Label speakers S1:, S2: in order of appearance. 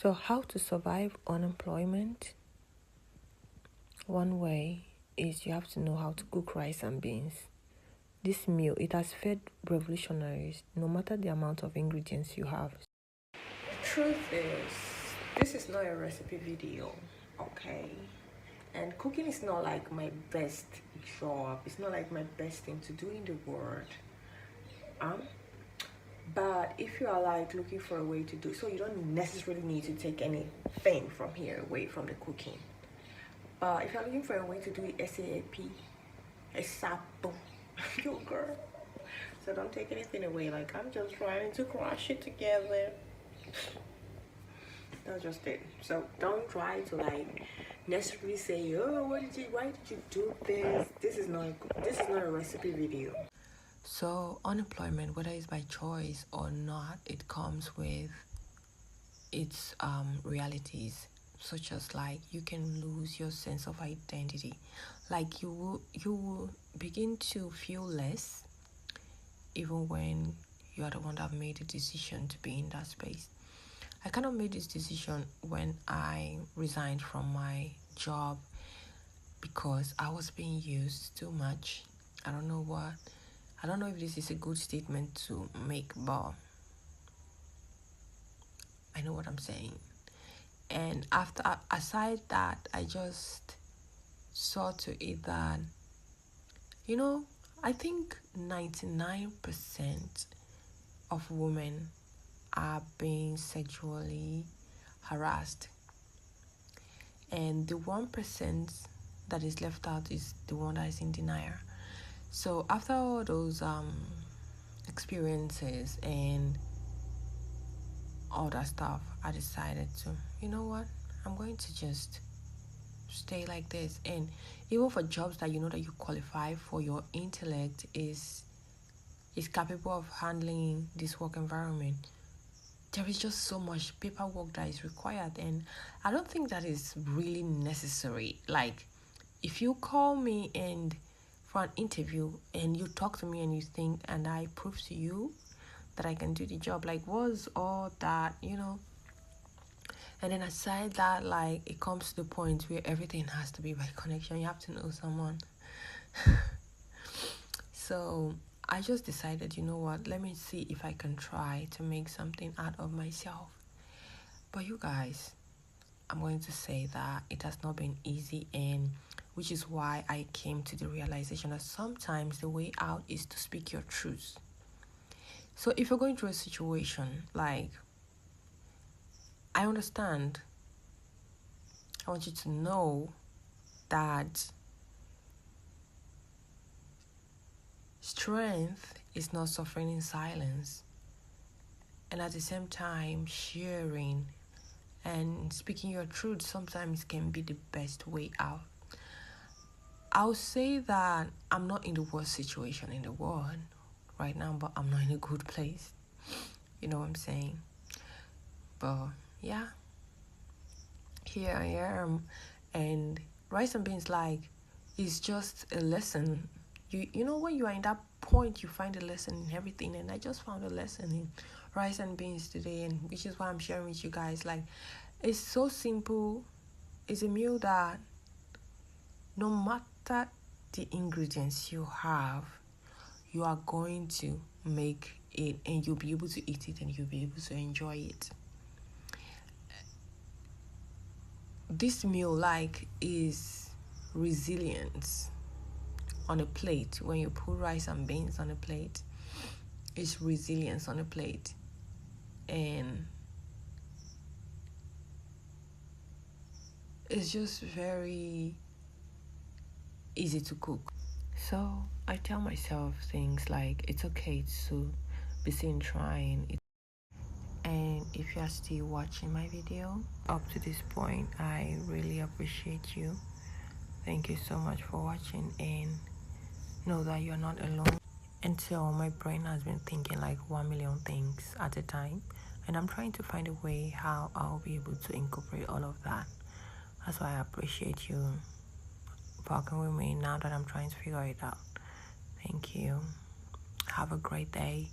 S1: So how to survive unemployment? One way is you have to know how to cook rice and beans. This meal, it has fed revolutionaries no matter the amount of ingredients you have. The truth is, this is not a recipe video, okay? And cooking is not like my best job. It's not like my best thing to do in the world. But if you are like looking for a way to do so, you don't necessarily need to take anything from here away from the cooking. But if you're looking for a way to do it ASAP, you girl. So don't take anything away. Like, I'm just trying to crush it together. That's just it. So don't try to like necessarily say, oh, why did you do this? This is not a recipe video. So unemployment, whether it's by choice or not, it comes with its realities, such as like you can lose your sense of identity. Like you will begin to feel less even when you are the one that have made the decision to be in that space. I kind of made this decision when I resigned from my job because I was being used too much. I don't know if this is a good statement to make, but I know what I'm saying. And aside that, I just saw to it that, I think 99% of women are being sexually harassed. And the 1% that is left out is the one that is in denial. So after all those experiences and all that stuff, I decided to, you know what, I'm going to just stay like this. And even for jobs that you know that you qualify for, your intellect is capable of handling this work environment, there is just so much paperwork that is required, and I don't think that is really necessary. Like, if you call me and for an interview and you talk to me and you think and I prove to you that I can do the job, like, what's all that, And then aside that, like, it comes to the point where everything has to be by connection. You have to know someone. So I just decided, you know what, let me see if I can try to make something out of myself. But you guys, I'm going to say that it has not been easy, and which is why I came to the realization that sometimes the way out is to speak your truth. So if you're going through a situation, like, I understand. I want you to know that strength is not suffering in silence. And at the same time, sharing and speaking your truth sometimes can be the best way out. I'll say that I'm not in the worst situation in the world right now, but I'm not in a good place. You know what I'm saying? But yeah, here I am. And rice and beans, like, is just a lesson. You know, when you are in that point, you find a lesson in everything. And I just found a lesson in rice and beans today, and which is why I'm sharing with you guys. Like, it's so simple. It's a meal that no matter the ingredients you have, you are going to make it, and you'll be able to eat it, and you'll be able to enjoy it. This meal, like, is resilience on a plate. When you put rice and beans on a plate, it's resilience on a plate. And it's just very easy to cook. So I tell myself things like, it's okay to be seen trying. And if you are still watching my video up to this point, I really appreciate you. Thank you so much for watching, and know that you're not alone. Until my brain has been thinking like 1 million things at a time, and I'm trying to find a way how I'll be able to incorporate all of that. That's why I appreciate you working with me now that I'm trying to figure it out. Thank you. Have a great day.